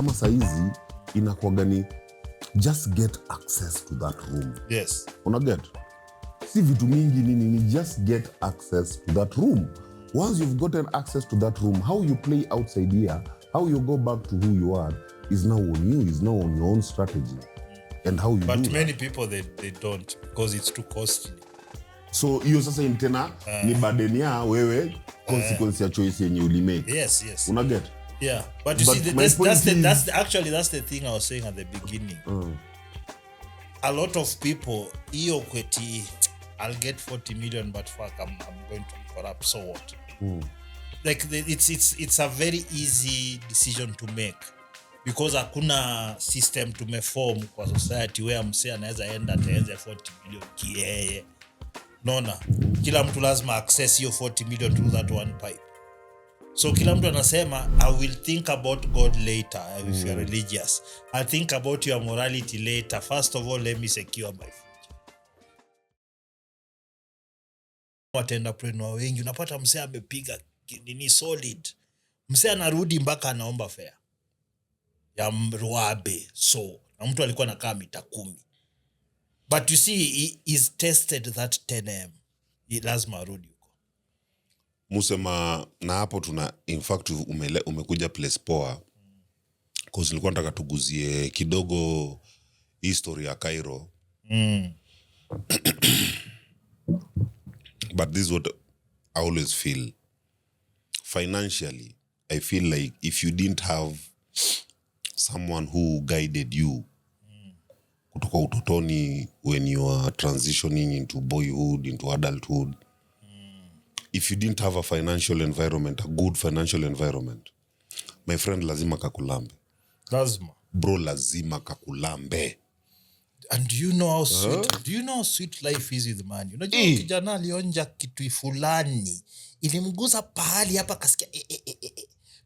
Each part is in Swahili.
kama saizi inakuwa gani, just get access to that room. Yes. Unaget? Si vitu mingi nini, just get access to that room. Once you've gotten access to that room, how you play outside here, how you go back to who you are, is now on you, is now on your own strategy. And how you do But that. many people, they don't, because it's too costly. So hiyo sasa tena ni burden ya wewe, consequence ya choice yenye ulimake. Yes. Unaget? Yeah, but you But see, my point that's the thing I was saying at the beginning. A lot of people, I'll get 40 million, but fuck, I'm going to be corrupt. So what? Like it's a very easy decision to make, because hakuna system tumeform kwa society where msee anaweza enda ataenza 40 million kieye. Nona, kila mtu lazima access hiyo 40 million through that one pipe. So kila mtu anasema, I will think about God later if you're religious. I'll think about your morality later. First of all, let me secure my future. Watenda prenua wengi, unapata msee amepiga nini solid. Msee anarudi mpaka anaomba fare ya mruabe. So, na mtu alikuwa anakaa mita 10. But you see, he is tested that 10 am. Lazima arudi huko. Musema na hapo tuna, in fact umekuja place poa. Cause nilikuwa nataka tuguzie kidogo history ya Cairo. But this is what I always feel. Financially, I feel like if you didn't have someone who guided you kutoka utotoni when you are transitioning into boyhood, into adulthood, if you didn't have a financial environment, a good financial environment, my friend, lazima kakulambe. Lazima. Bro, lazima kakulambe. And do you know how sweet? Do you know how sweet life is with money? Unajua kijana alionja kitu fulani ilimguza pahali hapa kasikia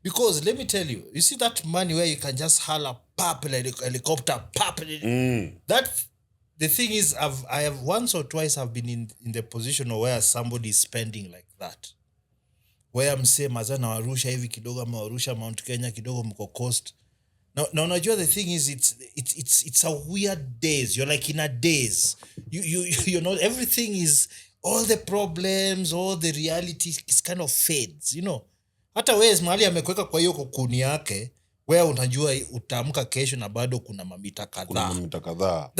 because let me tell you, you see that money where you can just holler pop like helicopter pop. That the thing is, I have once or twice have been in the position where somebody is spending like that, where msee mazana warusha hivi kidogo ama warusha Mount Kenya kidogo mko coast. Now unajua the thing is, it's a weird days. You're like in a daze. You know, everything is, all the problems, all the reality is kind of fades, you know. Hata wewe mahali amekuweka kwa hiyo kokuni yake, wewe unajua utaamka kesho na bado kuna mamita kadhaa.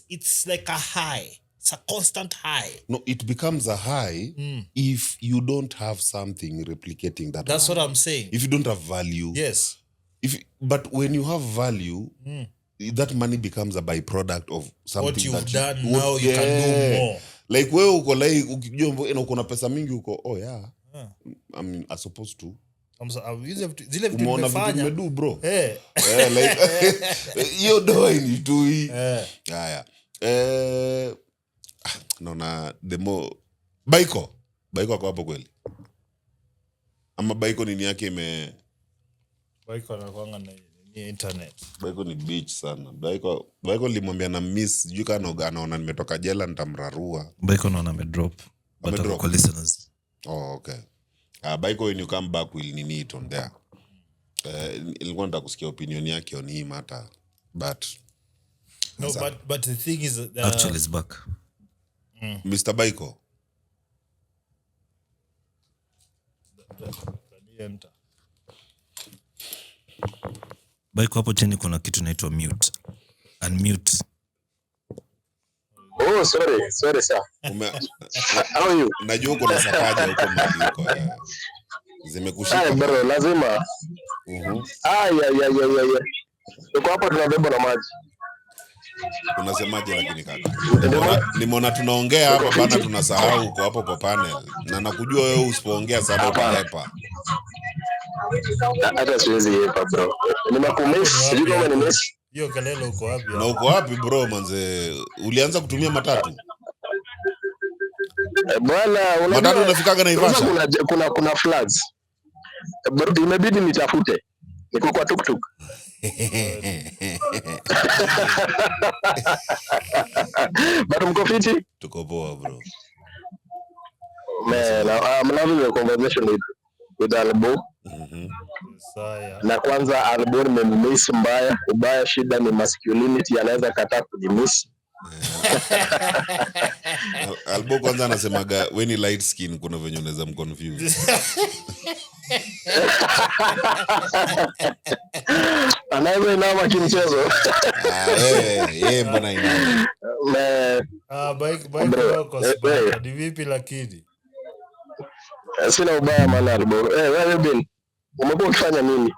It's like a high. It's a constant high. No, it becomes a high if you don't have something replicating that. That's money. what I'm saying. If you don't have value. Yes. But when you have value, that money becomes a byproduct of something what you've that done now, you can do more. Like wewe uko like ukijua uko na pesa mingi uko I mean, as opposed to zile vitu nimefanya umedu bro. Like hiyo doa ni tu hii. Haya. Naona the more Baiko kwa hapo kweli. Ama Baiko nini yake Baiko anakuanga na internet. Baiko ni bitch sana. Baiko limwambia na miss, sijui kana anaona nimetoka jela nitamrarua. Baiko naona amedrop. But kwa listeners. Oh, okay. Baiko, when you come back will nini it on there. Nilikuwa nataka kusikia opinion yake on hii matter. But no, but the thing is actually is back. Mr. Baiko. Baiko hapo chini kuna kitu inaitwa mute. Unmute. Oh, sorry sir. How are you? Najua uko na sapaja huko mliko. Zimekushika. Bro, lazima. Yeah. Uko hapa tunabeba na maji. Unasemaje lakini kaka? Nimeona tunaongea hapa bana, tunasahau uko hapo kwa panel. Na nakujua wewe usipoongea sana utahepa. Hata siwezi hepa bro. Nimekumiss, sijui kama nimemiss. Hiyo kelele uko wapi? Na uko wapi bro manze? Ulianza kutumia matatu? Bwana, unajua matatu unafikaga na Ivasha? Kuna floods. Bro, imebidi nitafute. Niko kwa tuktuk. Bado mko fiti? Tuko poa bro. Man, I'm loving the conversation with Albo. Saya. Na kwanza Albo nimemiss mbaya, ubaya shida ni masculinity, anaweza kataa kujimiss. Albo kwanza anasemaga when ni light skin kuna venye unaweza mconfuse. Anaweza inama kimchezo. Wewe mbona inama? Bike wako smart. Ni vipi lakini? Sina ubaya maana Albo. Wewe bin, umekuwa ukifanya nini?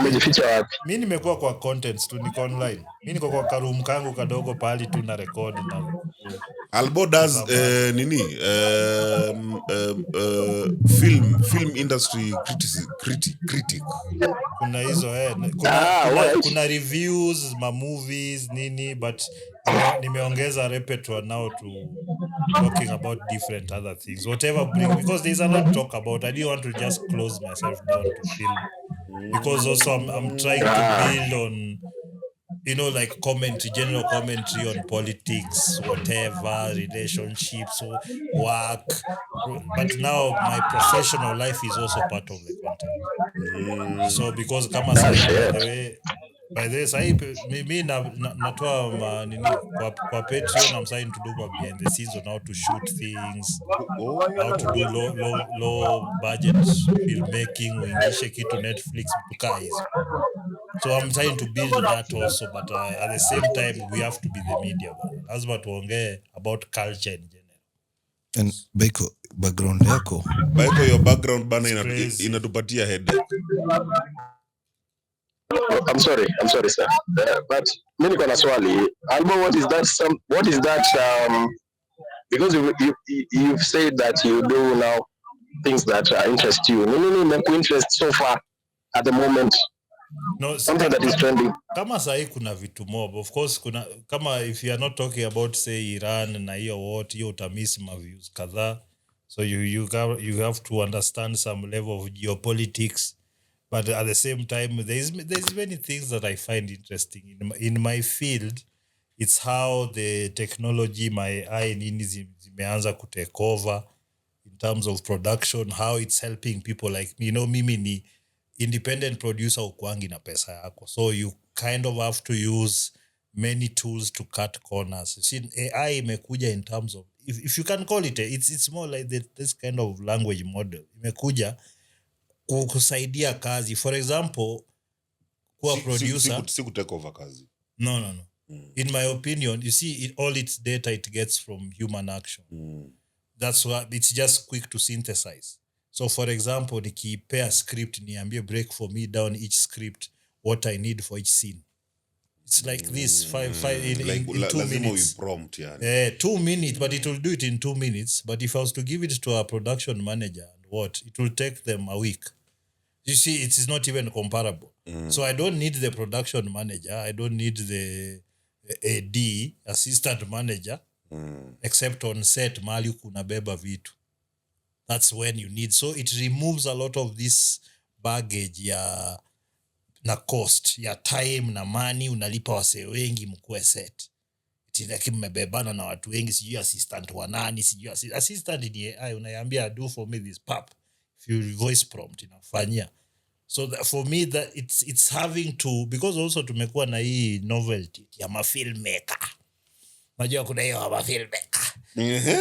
Umejificha wapi? Mimi nimekuwa kwa contents tu, niko online. Mimi niko kwa karoom kangu kadogo pahali tu na record na Albo does film industry critic. Kuna hizo kuna reviews ma movies nini, but nimeongeza repertoire now to talking about different other things, whatever because there's a lot to talk about. I didn't want to just close myself down to film, because also I'm trying to build on, you know, like general commentary on politics, whatever, relationships, work. But now my professional life is also part of the content. So because kama by the way, mimi natoa nini kwa Patreon, I'm trying to do my behind the scenes on how to shoot things, how to do low budget filmmaking, uingishe kitu Netflix vitu hizo. So I'm trying to build that also, but at the same time we have to be the media. Lazima tuongee about culture in general. And Baiko, background yako? Baiko, your background bana inatupatia headache. I'm sorry sir. But mimi niko na swali. Albo, what is that because you've said that you do now things that interest you. Nini make interest so far at the moment? No, something that is trending. Kama sahi kuna vitu mob. Of course kuna kama if you are not talking about say Iran na hiyo what hiyo utamiss ma views kadhaa. So you have to understand some level of geopolitics. But at the same time, there's many things that I find interesting in my field. It's how the technology, my eye nini zimeanza ku take over in terms of production, how it's helping people like me. You know, mimi ni independent producer ukwangi na pesa yako. So you kind of have to use many tools to cut corners. See, AI imekuja in terms of, if you can call it, it's more like this kind of language model. Imekuja kusaidia kazi. For example, kuwa producer. Si take over kazi. No. In my opinion, you see, all its data it gets from human action. That's why it's just quick to synthesize. So for example, nikipea script, niambie break for me down each script, what I need for each scene. It's like this, in 2 minutes. Prompt, yeah. 2 minutes, but it will do it in 2 minutes. But if I was to give it to a production manager, it will take them a week. You see, it is not even comparable. So I don't need the production manager. I don't need the AD, assistant manager, except on set, mali kuna beba vitu. That's when you need. So it removes a lot of this baggage na cost, ya time na money, unalipa wase wengi mkue set. Itilaki mmebebana na watu wengi, sijui assistant wanani, sijui assistant ni AI, unayambia do for me this pap. If you voice prompt, inafanyia. So for me, that it's having to, because also tumekuwa na hii novelty ya mafilmmaker. Najua kuna hiyo mafilmmaker.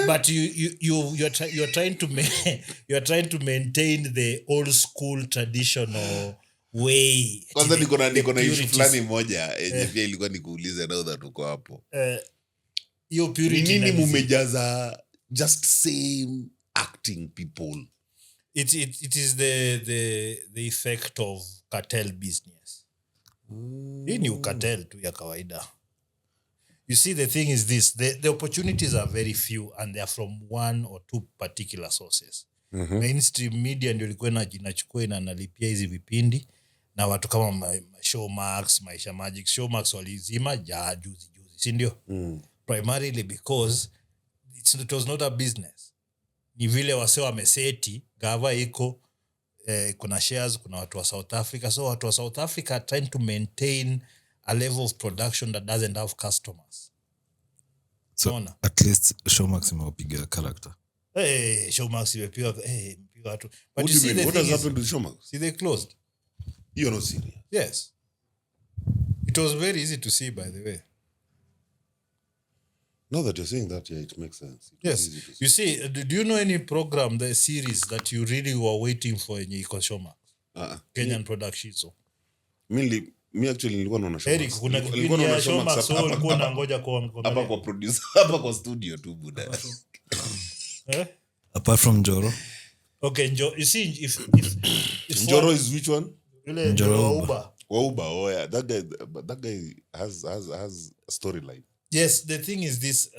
But you're trying to maintain the old school traditional way. Kwanza niko na issue fulani moja yenye pia ilikuwa nikuulize now that uko hapo. Hiyo purity nini mumejaza just same acting people. It is the effect of cartel business. Hii ni cartel tu ya kawaida. You see, the thing is this, the opportunities are very few and they are from one or two particular sources. Mainstream media ndio ilikuwa inachukua inalipia hizi vipindi na watu kama Showmax, Maisha Magic. Showmax walizima juzi, si ndio? Primarily because it was not a business. Ni vile wase wameseti, gava iko, kuna shares, kuna watu wa South Africa. So watu wa South Africa are trying to maintain a level of production that doesn't have customers. So at least Showmax imewapiga character. Showmax imepiga watu. But What has happened to Showmax? See, they closed. You're not serious. Yes. It was very easy to see, by the way. Now that you're saying that, yeah, it makes sense. It was easy to Yes. see. You see, do you know any program, the series that you really were waiting for in Iko Showmax? Kenyan production. So. Mi actually nilikuwa naona Showmax. Eric, kuna Nilikuwa kipindi ya naona Showmax Showmax, so hapa- ulikuwa hapa- unangoja kwa hapa kwa producer, hapa kwa studio tu buda. Eh? Apart from Joro. Okay, you see, if Njoro is which one? yule Njoro wa Uber. Uber. Wauba, oh yeah. That guy has a storyline. Yes, the thing is this.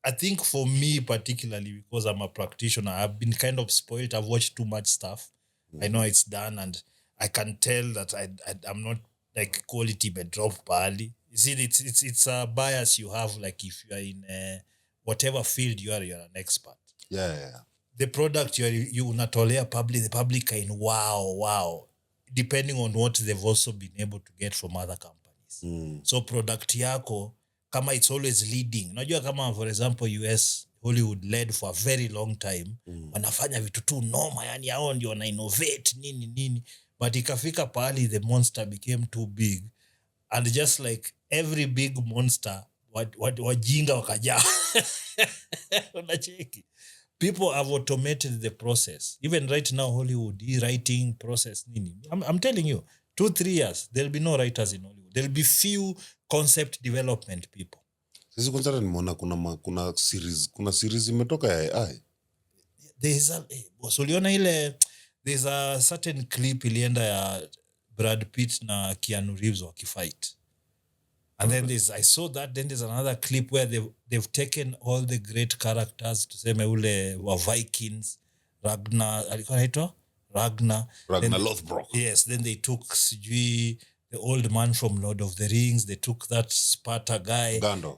I think for me particularly, because I'm a practitioner, I've been kind of spoiled. I've watched too much stuff. I know it's done, and I can tell that I'm not like quality but drop badly. You see, it's a bias you have. Like if you are in whatever field you're an expert. Yeah. The product you unatolea public, the public are in wow, depending on what they've also been able to get from other companies. So product yako, kama it's always leading. Unajua kama for example US, Hollywood led for a very long time. Wanafanya vitu tu noma, yani hao ndio wana innovate nini. But ikafika pahali the monster became too big. And just like every big monster, wajinga wakajaa. Unacheki. People have automated the process. Even right now, Hollywood, writing process. I'm telling you, 2-3 years, there'll be no writers in Hollywood. There'll be few concept development people. Sisi kwanza nimeona kuna series imetoka ya AI. There's a certain clip ilienda ya Brad Pitt na Keanu Reeves wakifight. And then I saw that. Then there's another clip where they've taken all the great characters, tuseme ule wa Vikings, Ragnar Lothbrok. Yes, then they took the old man from Lord of the Rings. They took that Sparta guy. Gandalf.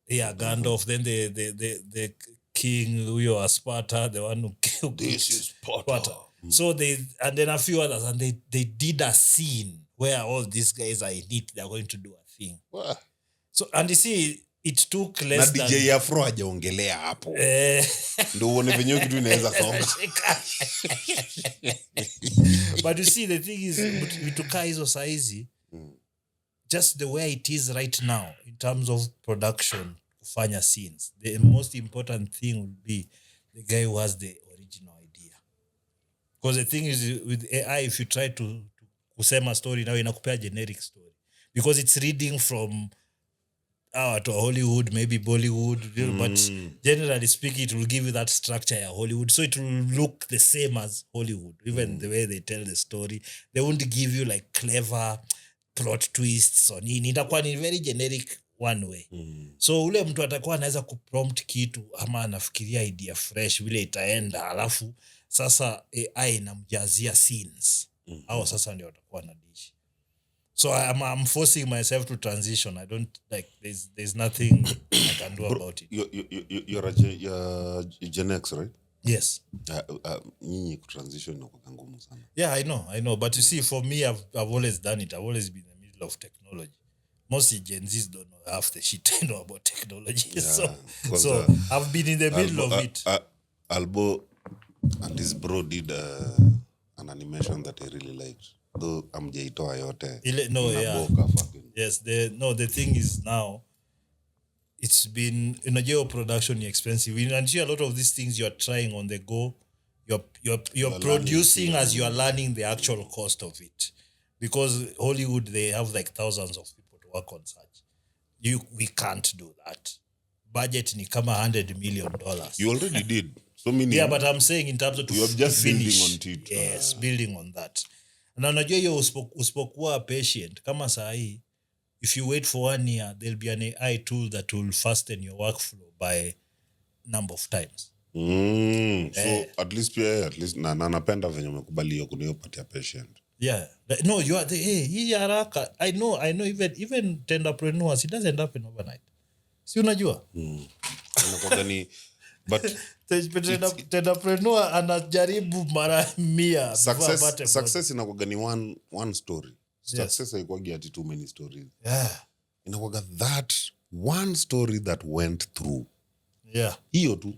Yeah, Gandalf. Then the king huyo wa Sparta, the one who killed This is Sparta. So and then a few others, and they did a scene where all these guys are in it. They're going to do a thing. Wah. So, and you see, it took Na less than... DJ Afro hajaongelea hapo. Ndio uone venye kitu inaweza songa. But you see, the thing is, vitukaa hizo saizi, just the way it is right now, in terms of production, kufanya scenes, the most important thing would be the guy who has the original idea. Because the thing is, with AI, if you try to kusema story now, inakupea generic story. Because it's reading from to Hollywood, maybe Bollywood, but generally speaking, it will give you that structure of Hollywood. So it will look the same as Hollywood, even the way they tell the story. They won't give you like clever plot twists or nini. Itakuwa ni very generic one way. So ule mtu atakuwa anaweza kuprompt kitu ama anafikiria idea fresh vile itaenda, alafu sasa AI inamjazia scenes. Au sasa ndio watakuwa na dish. So I'm forcing myself to transition. I don't like. There's nothing I can do about it. You're a Gen X, right? Yes. Nyinyi kutransition inakuwa ngumu sana. Yeah, I know. But you see, for me, I've always done it. I've always been in the middle of technology. Most Gen Zs don't know half the shit I know about technology. Yeah, so I've been in the middle of it. Albo and his bro did an animation that I really liked. Though amjaitoa yote. Yes, the thing is now, it's been, production expensive. And a lot of these things you're trying on the go, you're producing as you're learning the actual cost of it. Because Hollywood, they have like thousands of people to work on such. We can't do that. Budget ni kama $100 million. You already did. So many. Yeah, but I'm saying in terms of you are just finish. building on it. Yes, building on that. Na unajua hiyo usipokuwa patient kama saa hii, if you wait for 1 year, there'll be an AI tool that will fasten your workflow by number of times. So at least na napenda venye umekubali hiyo kunipatia patient. Yeah. No, you are hii haraka. I know even tenderpreneurs, it doesn't happen overnight. Si unajua? Inakuwa ni but tenderpreneur anajaribu mara 100. Success inakuwa ni one story. Success haikuwa ati too many stories. Yeah. Inakuwa that one story that went through. Yeah. Hiyo tu.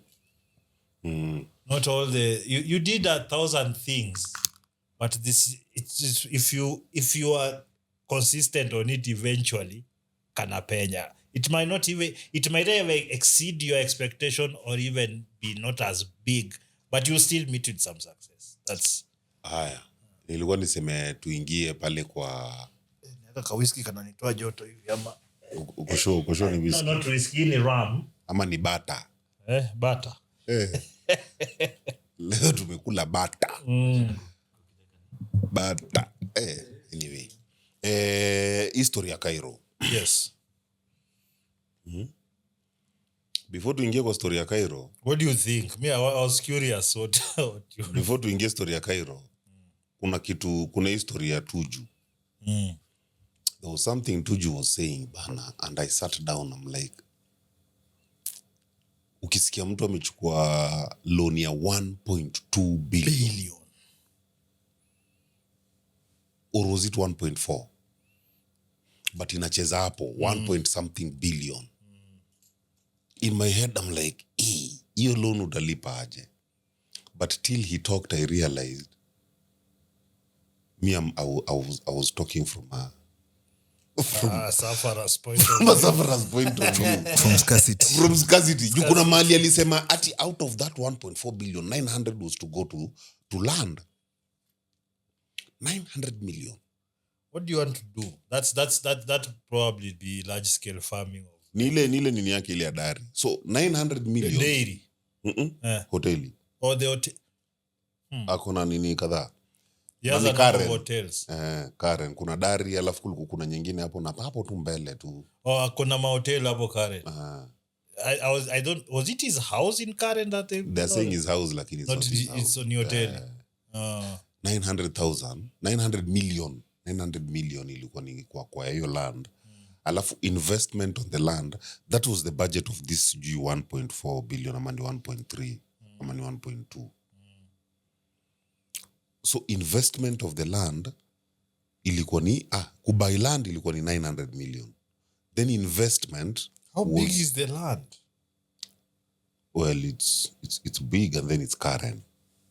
Not all you did 1,000 things, but this it's if you are consistent on it eventually kanapenya. It might even exceed your expectation or even be not as big, but you still meet with some success. That's haya. Nilikuwa niseme tuingie pale kwa ka whisky kananitoa joto hivi ama kusho ni whisky. not whisky ni rum Ama ni bata. Butter. Leo tumekula bata. Bata. Anyway. History ya Cairo. Yes. Before tuingie kwa story ya Cairo. What do you think? Me, I was curious what you... Before tuingie story ya Cairo. Kuna history ya Tuju. There was something Tuju was saying bana, and I sat down, I'm like, ukisikia mtu amechukua loan ya 1.2 billion. Or was it 1.4? But inacheza hapo 1 point something billion. In my head I'm like, hiyo loan utalipa aje? But till he talked I realized I was talking from a Safara's point of Safara's point of view. From scarcity. From scarcity. You kuna mali alisema ati out of that 1.4 billion 900 was to go to land. 900 million. What do you want to do? That probably be large scale farming of Nile nini yake ile adari. So 900 million. dairy. Hoteli. Or the hotel. Akona nini kadhaa. Yes, Nani Karen? hotels. Karen. Kuna dari alafu kuna nyingine hapo na hapo tu mbele tu. Kuna mahotel hapo Karen. Was it his house in Karen that they're saying his house lakini it's on hotel. 900 million ilikuwa ni kwa hiyo land. Alafu investment on the land, that was the budget of this 1.4 billion ama ni 1.3 ama ni 1.2. So investment of the land ilikuwa ni kubuy land ilikuwa ni 900 million. Then investment How big is the land? Well, it's big and then it's Karen.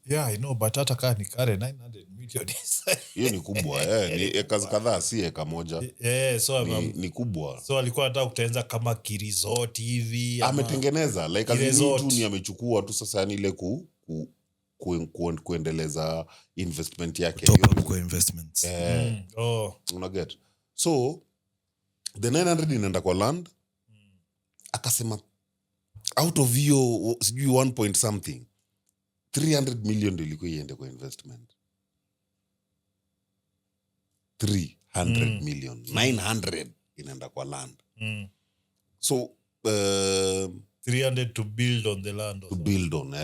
Yeah, I know, but hata kaa ni Karen 900 million. Hiyo ni kubwa, ni eka kadhaa si eka moja. So ni kubwa. So alikuwa anataka kutengeneza kama kiresort hivi. Ametengeneza like azini tu ni amechukua tu sasa yani ile kuendeleza investment yake. Top investments. Una get. So the 900 inaenda kwa land. Akasema out of hiyo sijui 1 point something 300 million ndio ilikuwa iende kwa investment. 300 million. 900 inaenda kwa land. So 300 to build on the land. To build on.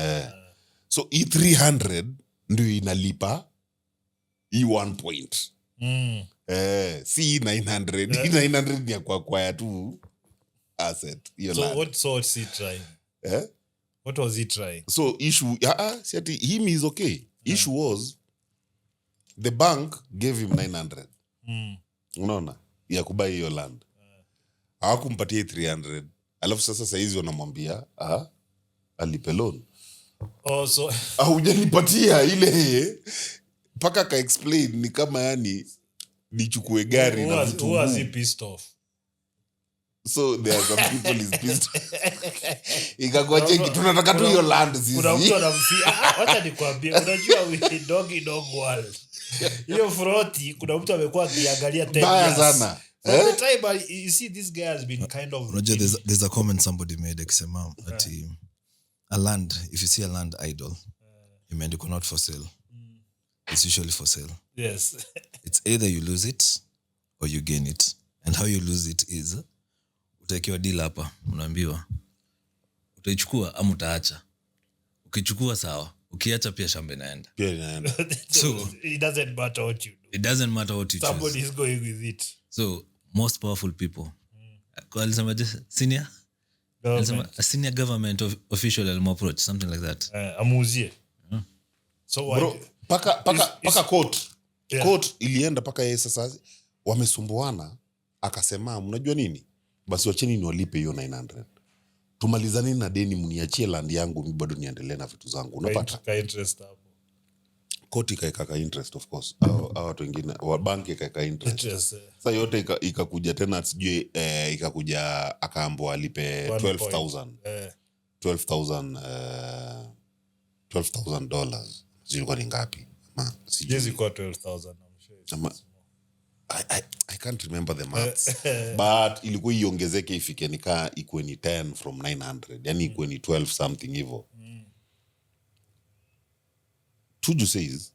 So hii 300 ndio inalipa hii 1 point. Si 900. Hii 900 ni ya kwa ya tu asset. So what's he trying? What was he trying? So issue, see ati him is okay. Issue was the bank gave him 900. Unaona? Ya kubai hiyo land. Hawakumpatia 300. Alafu sasa saizi wanamwambia, alipe loan. So hujanipatia ile paka ka explain ni kama yani nichukue gari na vitu. Who was he pissed off? So there are some people is pissed. Ikakuwa cheki tunataka tu hiyo land sisi. Kuna mtu anamfia. Wacha nikwambie, unajua we dog world. Hiyo froti kuna mtu amekuwa akiangalia 10 years. Baya sana. The time you see this guy has been kind of there's a comment somebody made akisema that a land, if you see a land idle, imeandikwa not for sale. It's usually for sale. Yes. It's either you lose it or you gain it. And how you lose it is utakiwa deal hapa, unaambiwa utaichukua ama utaacha. Ukichukua sawa, ukiacha pia shamba inaenda. So it doesn't matter what you do. It doesn't matter what you Somebody choose. is going with it. So most powerful people. Alisema senior Government. a senior government official will approach something like that. Amuzie. So Bro, paka court. Yeah. Court ilienda paka yeye sasa wamesumbuana akasema mnajua nini? Basi wacheni niwalipe hiyo 900. Tumalizane na deni mniachie land yangu mimi bado niendelee na vitu zangu. Unapata? Ka interest hapo. koti ikaeka interest of course au watu wengine wa banki ikaeka interest sasa yote ikakuja tena sijui ikakuja akaambo alipe 12,000 $12,000 zilikuwa ni ngapi Sijui kwa 12,000 I'm sure I can't remember the maths but ilikuwa iongezeke ifike nikaa ikuwe ni 10 from 900 yani ikuwe ni 12 something hivyo. Tuju says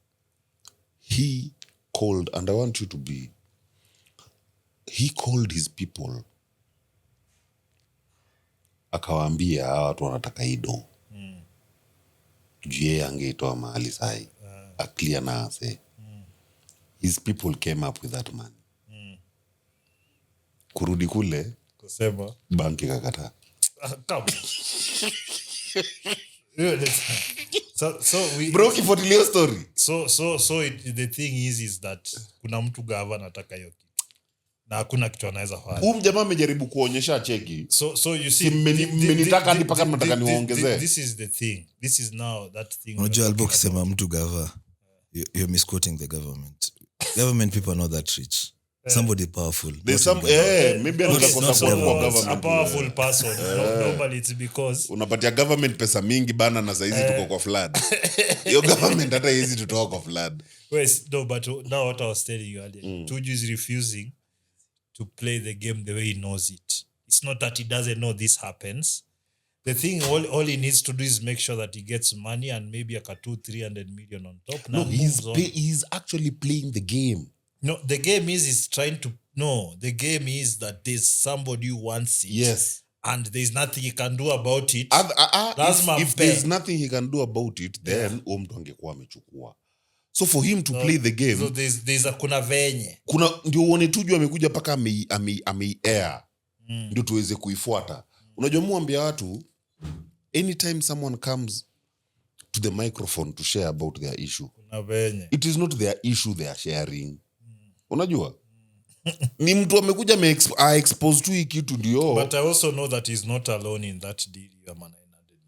he called, and I want you to be, he called his people akawaambia hawa watu wanataka ido juu yeye angeitoa mahali sahi a clear na ase his people came up with that money kurudi kule kusema banki kakata come so we bro kifuatilia story the thing is that kuna mtu gava anataka hiyo kitu na hakuna kitu anaweza fanya. Huyu jamaa amejaribu kuonyesha cheki So you see mmenitaka hadi paka mnataka niwaongezee. This is the thing. This is now that thing. Unajua albo kisema mtu gava you're misquoting the government. Government people are not that rich. Somebody powerful. There's some maybe anakosa kwa government. A powerful person. Normally it's because unapatia government pesa mingi bana na saizi tuko kwa flood. Hiyo government hata hizi tutoka kwa flood. Well, no, but now what I was telling you earlier, Tuju is refusing to play the game the way he knows it. It's not that he doesn't know this happens. The thing, all he needs to do is make sure that he gets money and maybe like a 200-300 million on top. No, he's actually playing the game. No, the game is trying to. No, the game is that there's somebody who wants it. Yes. And there's nothing he can do about it. If there's nothing he can do about it, then mtu angekuwa amechukua. So for him to play the game, so there's a kuna venye. Kuna ndio uone Tuju amekuja paka air. Ndio tuweze kuifuata. Unajua muambia watu anytime someone comes to the microphone to share about their issue, Kuna venye. it is not their issue they are sharing. Unajua? Ni mtu amekuja expose tu hii kitu ndio. But I also know that he's not alone in that deal. You are 900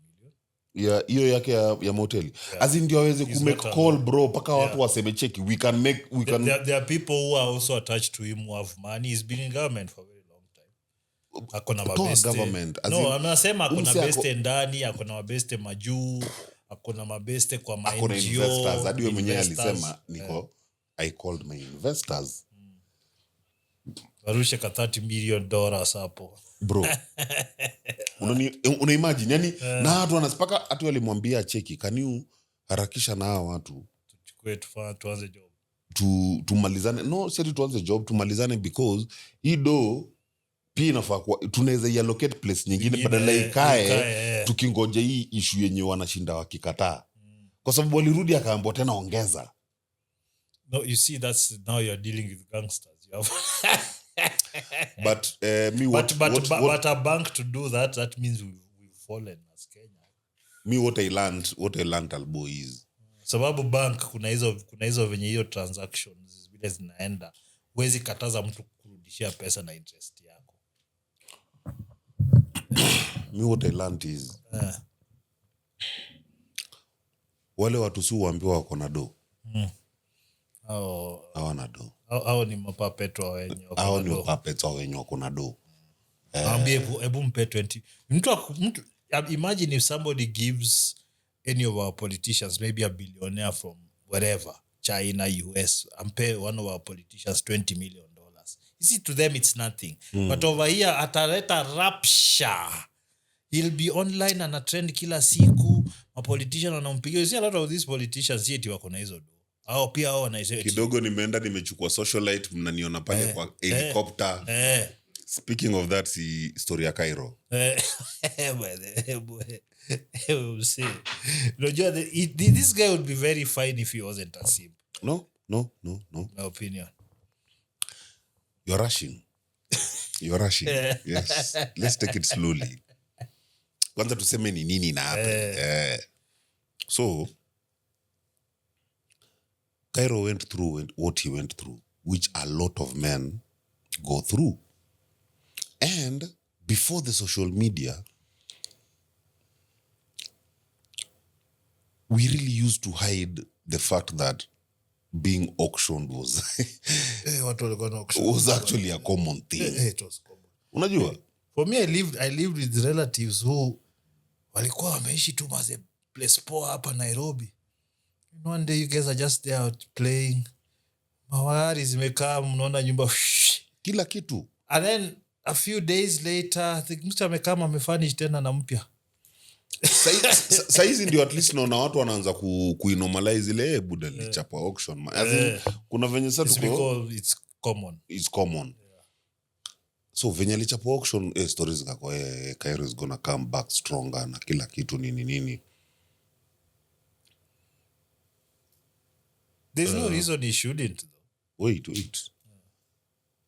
million. Yeah, hiyo yake ya moteli. Yeah. As in ndio aweze ku make call bro paka watu waseme cheki we can there are people who are also attached to him who have money. He's been in government for a very long time. Akona mabeste. Government. No, anasema akona beste ndani, akona mabeste majuu, akona mabeste kwa ma akona NGO. Investors. Hadi wewe mwenyewe alisema I called my investors. Warushe ka $30 million hapo. Bro. Una imagine yani na watu wanasipaka hatu walimwambia cheki can you harakisha na hawa watu tuchukue tuanze job. Tumalizane. No, sisi tuanze job tumalizane because hii do pia inafaa tunaweza allocate place nyingine badala ikae tukingoje hii issue yenye wanashinda wakikataa. Kwa sababu walirudi akaambiwa tena ongeza. No, you see that's now you're dealing with gangsters. You have But but a bank to do that means we've fallen as Kenya. What I learned Albo is sababu bank kuna hizo venye hiyo transactions vile zinaenda huwezi kataza mtu kurudishia pesa na interest yako. What I learned is wale watu si huambiwa wako na do. Hawana do. Hao ni mapapetwa wenye wako na do. Hao ni mapapetwa wenye wako na do. Ambie hebu mpe 20. Mtu imagine if somebody gives any of our politicians, maybe a billionaire from wherever, China, US, and pay one of our politicians $20 million. You see, to them it's nothing. But over here, ataleta rapture. He'll be online and a trend kila siku. A politician anampigia. You see a lot of these politicians yeti wako na hizo do. Hao pia hao wanaisema kidogo nimeenda nimechukua socialite mnaniona pale kwa helicopter. Speaking of that, si story ya Cairo. This guy would be very fine if he wasn't a simp. No. My opinion. You're rushing. Yes. Let's take it slowly. Kwanza tuseme ni nini na happen. So, Cairo went through what he went through, which a lot of men go through. And before the social media, we really used to hide the fact that being auctioned Watu walikuwa na auction. was actually a common thing. It was common. Unajua? For me, I lived with relatives who walikuwa wameishi tu maze place poa hapa Nairobi. And one day you guys are just there out playing. Mawari zimekaa mnaona nyumba. Kila kitu. And then a few days later, I think mtu amekaa amefanish tena na mpya. Saizi ndio at least naona watu wanaanza kuinormalize ile buda lichapa auction. As in, kuna venye sasa It's because it's common. It's common. So venye lichapa auction, stories zikako Cairo is gonna come back stronger na kila kitu nini. There's no reason he shouldn't. Wait.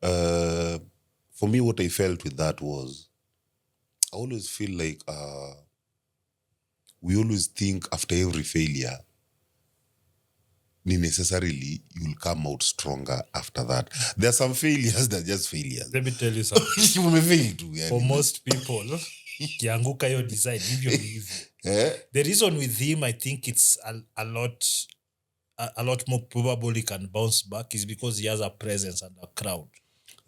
For me, what I felt with that was, I always feel like we always think after every failure, necessarily you'll come out stronger after that. There are some failures that are just failures. Let me tell you something. Umefail tu, yani. For most people, kianguka yo design, hivyo ni hivyo. The reason with him, I think it's a lot more probable he can bounce back is because he has a presence and a crowd.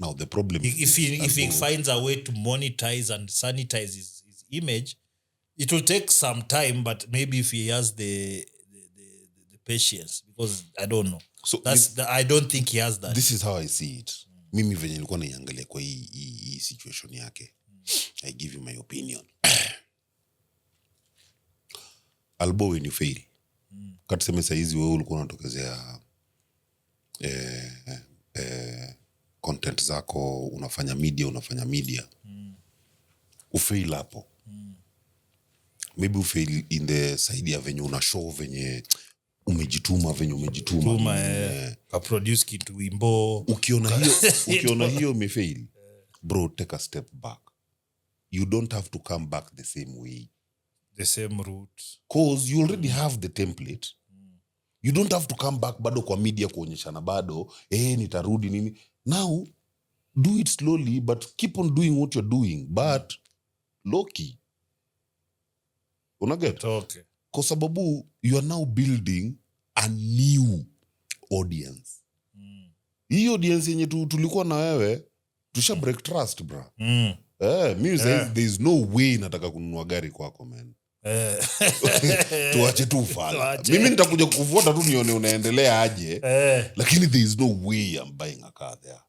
Now the problem If he finds a way to monetize and sanitize his image, it will take some time, but maybe if he has the patience, because I don't know. So I don't think he has that. This is how I see it. Mimi venye nilikuwa naiangalia kwa hii situation yake. I give you my opinion. Albo when you fail. Katuseme saizi wewe ulikuwa unatokezea content zako, unafanya media. Ufail hapo. Maybe ufail in the side ya venye una show venye umejituma. Ka produce kitu wimbo. Ukiona hiyo umefail, bro, take a step back. You don't have to come back the same way, the same route, cause you already have the template. You don't have to come back bado kwa media kuonyeshana bado nitarudi nini. Now do it slowly, but keep on doing what you're doing, but low key. Unaget? Okay. Kwa sababu you are now building a new audience. Hii audience yenye tulikuwa na wewe tusha break trust, bra. Mimi says there is no way nataka kununua gari kwako, man. Tuache tu fala. Mimi nitakuja kukufuata tu nione unaendelea aje. Lakini there is no way I'm buying a car there.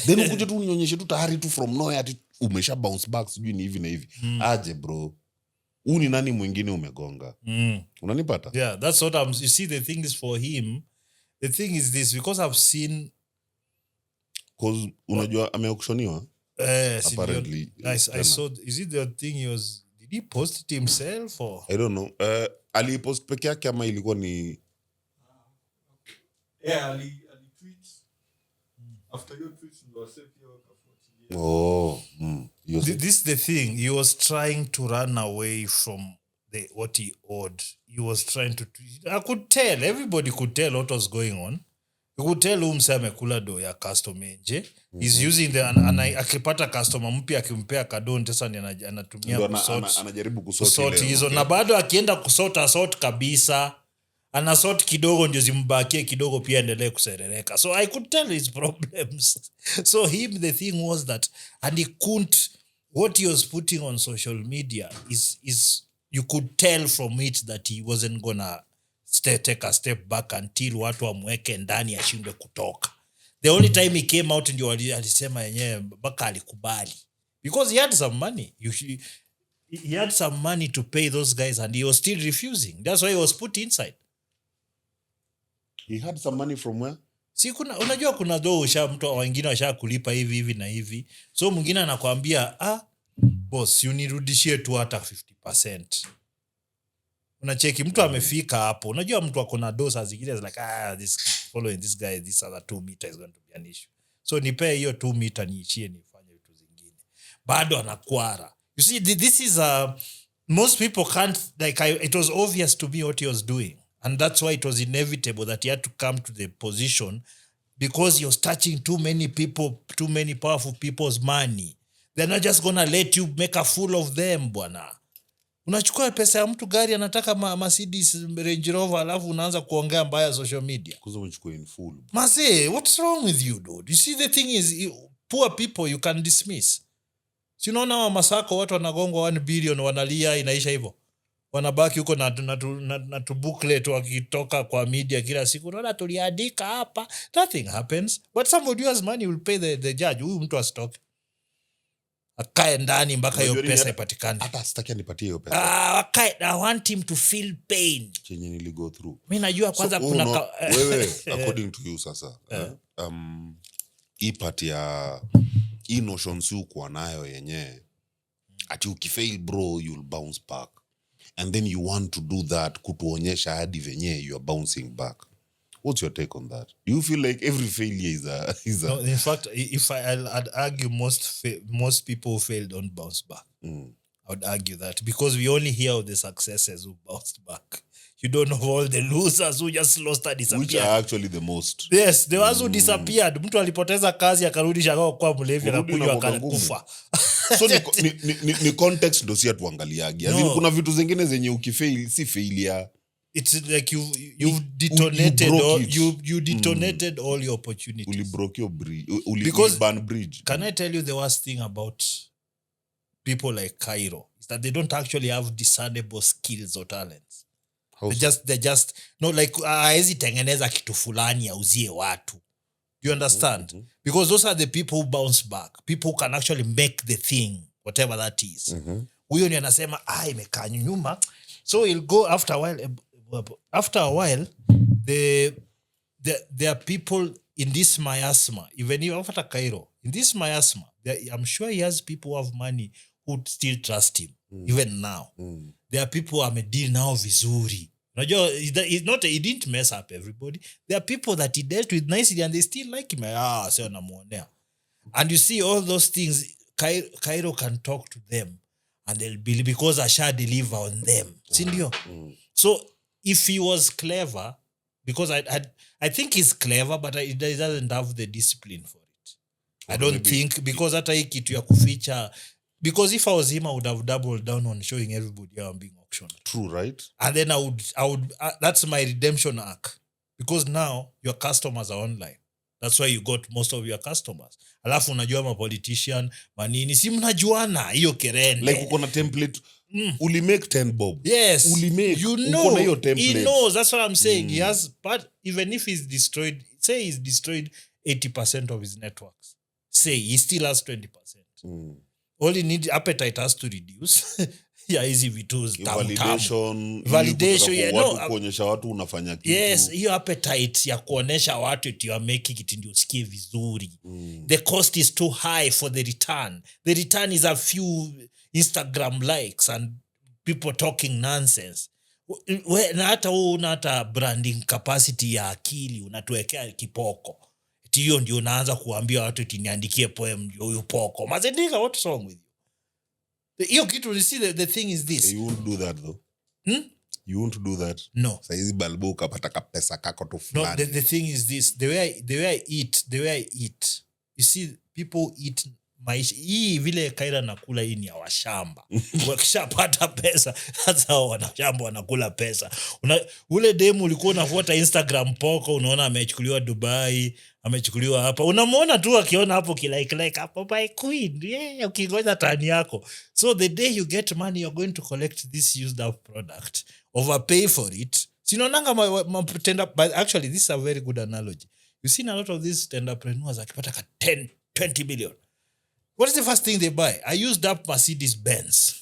Then ukuje tu nionyeshe tu tayari tu from nowhere ati umesha bounce back sijui ni hivi na hivi. Aje, bro. Ni nani mwingine umegonga? Unanipata? Yeah, that's what you see, the thing is for him, the thing is this, because I've seen, cause unajua ameauctioniwa apparently. I saw, is it the thing did he post it himself or? I don't know. Alipost peke yake ama ilikuwa ni ali tweet after your tweets ndo wasepia This is the thing. He was trying to run away from what he owed. He was trying to. I could tell. Everybody could tell what was going on. You could tell umse amekula do ya customer nje. He's using akipata customer mpya akimpea kadon sasa ni anatumia anajaribu kusort hizo na bado akienda kusort kabisa. Anasort kidogo ndio zimbakie kidogo pia endelee kuserereka. So I could tell his problems. So the thing was that, and he couldn't, what he was putting on social media is you could tell from it that he wasn't gonna take a step back until watu wamweke ndani ashindwe kutoka. The only time he came out ndio alisema yenyewe mpaka alikubali. Because he had some money. He had some money to pay those guys and he was still refusing. That's why he was put inside. He had some money from where? Si unajua kuna mtu wengine washa kulipa hivi na hivi. So mwingine anakuambia, boss, unirudishie tu hata 50%. Unacheki mtu amefika hapo. Unajua mtu akona dosa zingine like following this guy this other 2 meter is going to be an issue. So nipe hiyo 2 meter niichie nifanye vitu zingine. Bado anakwara. You see, this is most people can't, it was obvious to me what he was doing. And that's why it was inevitable that he had to come to the position, because he was touching too many people, too many powerful people's money. They're not just going to let you make a fool of them, bwana. Unachukua pesa ya mtu, gari anataka Mercedes Range Rover, alafu unaanza kuongea mbaya social media. Kuzo mchukue in full. Mase, what's wrong with you, dude? You see, the thing is, poor people you can dismiss. Si unaona wa Masako watu wanagongwa 1 billion, wanalia, inaisha hivyo. Wanabaki huko na booklet wakitoka kwa media kila siku. Unaona tuliandika hapa, nothing happens. But somebody who has money will pay the judge. Huyu mtu asitoke, akae ndani mpaka hiyo pesa ipatikane. Hata sitaki anipatie hiyo pesa. I want him to feel pain. Chenye niligo through. Mimi najua kwanza kuna wewe according to you sasa. Hii part ya hii notions uko nayo yenyewe. Ati ukifail bro you'll bounce back. And then you want to do that kutuonyesha hadi venye you are bouncing back. What's your take on that? Do you feel like every failure is a No, in fact, if I'd argue most people who fail don't bounce back. I would argue that because we only hear of the successes who bounced back. You don't know all the losers who just lost and disappeared. which are actually the most. Yes, the ones who disappeared. Mtu alipoteza kazi akarudi shakao kwa mlevi na kunywa akakufa. So ni context ndo si atuangaliagi. As in kuna vitu zingine zenye ukifail si failure. It's like you've detonated you detonated all your opportunities. Uli broke your bridge. Because burn bridge. Can I tell you the worst thing about people like Cairo is that they don't actually have discernible skills or talents. They're just no, like haezi tengeneza kitu fulani auzie watu. You understand? Because those are the people who bounce back. People who can actually make the thing, whatever that is. Huyo ni anasema imekaa nyuma. So he'll go after a while. After a while, there are people in this miasma, even after Cairo, in this miasma, I'm sure he has people who have money who still trust him, even now. There are people who amedeal now vizuri. He didn't mess up everybody. There are people that he dealt with nicely and they still like him. So namuonea. And you see all those things, Cairo can talk to them and they'll believe because I shall deliver on them. Sindio? So if he was clever, because I think he's clever, but he doesn't have the discipline for it. I don't think, because hata hii kitu ya kuficha, because if I was him, I would have doubled down on showing everybody how I'm being auctioned. True, right? And then I would that's my redemption arc. Because now your customers are online. That's why you got most of your customers. Alafu unajua ma politician, manini, si mnajuana hiyo kerende. Like uko na template, uli make 10 bob. Yes. Uli make. You know, hiyo template. he knows, that's what I'm saying. He has, but even if he's destroyed, say he's destroyed 80% of his networks. Say he still has 20%. All he needs, appetite has to reduce. Yeah, easy vitu validation, yeah, no, kuonyesha watu unafanya kitu. Yes, hiyo appetite ya kuonesha watu eti you are making it ndio usikie vizuri. The cost is too high for the return. The return is a few Instagram likes and people talking nonsense. Na hata una hata branding capacity ya akili unatuwekea kipoko. Eti hiyo ndio unaanza kuambia watu eti niandikie poem ndio huyo poko. Mazendika, what's wrong with you? Hiyo kitu, you see, the thing is this. You won't do that though. You won't do that. No. Saizi balbo ukapata kapesa kako tu fulani. No, the thing is this. The way I eat. You see, people eat maisha. Hii vile Kaira nakula hii ni ya washamba. Wakishapata pesa, that's how wanashamba wanakula pesa. Ule demu ulikuwa unafuata Instagram poko, unaona amechukuliwa Dubai, amechukuliwa hapa. Unamuona tu akiona hapo like hapo by queen. Yeah, ukingoja tani yako. So the day you get money, you're going to collect this used up product, overpay for it. Sinonanga mapitenda, but actually this is a very good analogy. You've seen a lot of these entrepreneurs akipata ka 10, 20 million. What is the first thing they buy? I used up Mercedes Benz.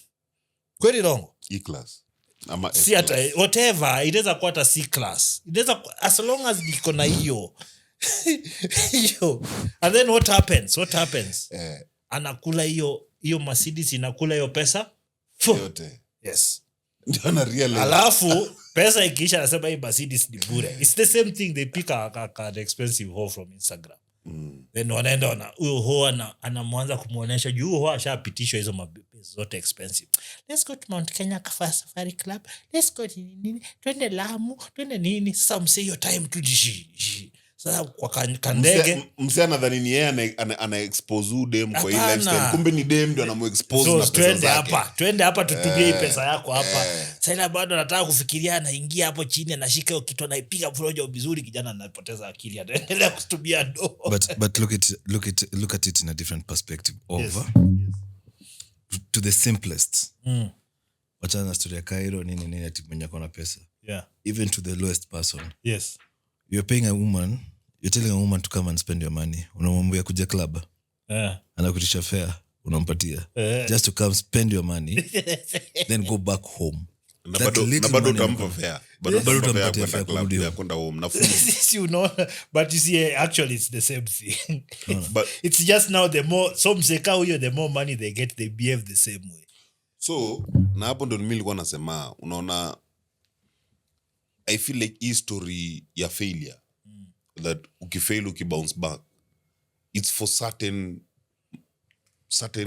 Kweli wrong. E-class. Ama See at whatever, it is a quarter C-class. It is as long as iko na hiyo. And then what happens? Anakula hiyo Mercedes inakula hiyo pesa yote. Yes. Ndio na realize. Alafu pesa ikiisha anasema hii Mercedes ni bure. It's the same thing, they pick an expensive hoe from Instagram. Then wanaenda huyo hoe anamwanza kumuonesha juu hoe ashapitishwa hizo mabezi zote expensive. Let's go to Mount Kenya Safari Club. Let's go to nini? Twende Lamu, twende nini? Sasa msee your time to Sasa kwa kandege mse anadhani ni yeye ana expose dem kwa hii Hapana. lifestyle, kumbe ni dem ndio anamuexpose so na pesa twende zake. hapa tutumie hii pesa yako hapa. Sasa bado nataka kufikiria, anaingia hapo chini anashika hiyo kitu anaipiga projo vizuri, kijana anapoteza akili, anaendelea kutumia do. But look at it in a different perspective of Yes. to the simplest. Wachana na story ya Cairo nini ati mwenye akona pesa. Yeah. Even to the lowest person. Yes. You're paying a woman, you're telling a woman to come and spend your money. Unamwambia kuja club. Anakutisha fare, unampatia. Just to come spend your money, then go back home. Na That bado little utampa money fare. Bado Utampa utampatia fare fare kwenda club, kurudi ya home. kwenda home. Na This you know, but you see, actually it's the same thing. But It's just now the more some mseka huyo, the more money they get, they behave the same way. so na hapo ndo mimi nilikuwa nasema, unaona, I feel like hii story ya failure, that ukifail ukibounce back, it's for certain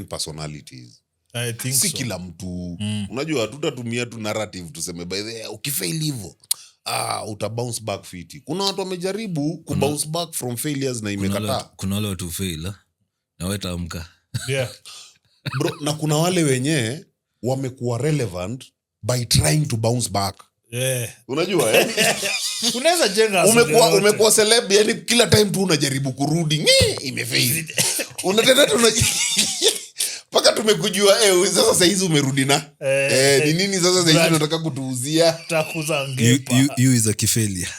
personalities. I think Si so. kila mtu. Unajua tutatumia tu narrative tuseme by the way, ukifail hivyo uta bounce back fiti. Kuna watu wamejaribu ku bounce back from failures na imekataa. Kuna wale watu fail na wetaamka. Yeah. Bro, na kuna wale wenye wamekuwa relevant by trying to bounce back. Yeah. Unajua Unaweza jenga umekuwa celeb, yani kila time tu unajaribu kurudi imefail. Unatenda tu paka tumekujua sasa hizi umerudi na ni nini sasa hizi unataka kutuuzia? takuza ngepa. You is a kifailure.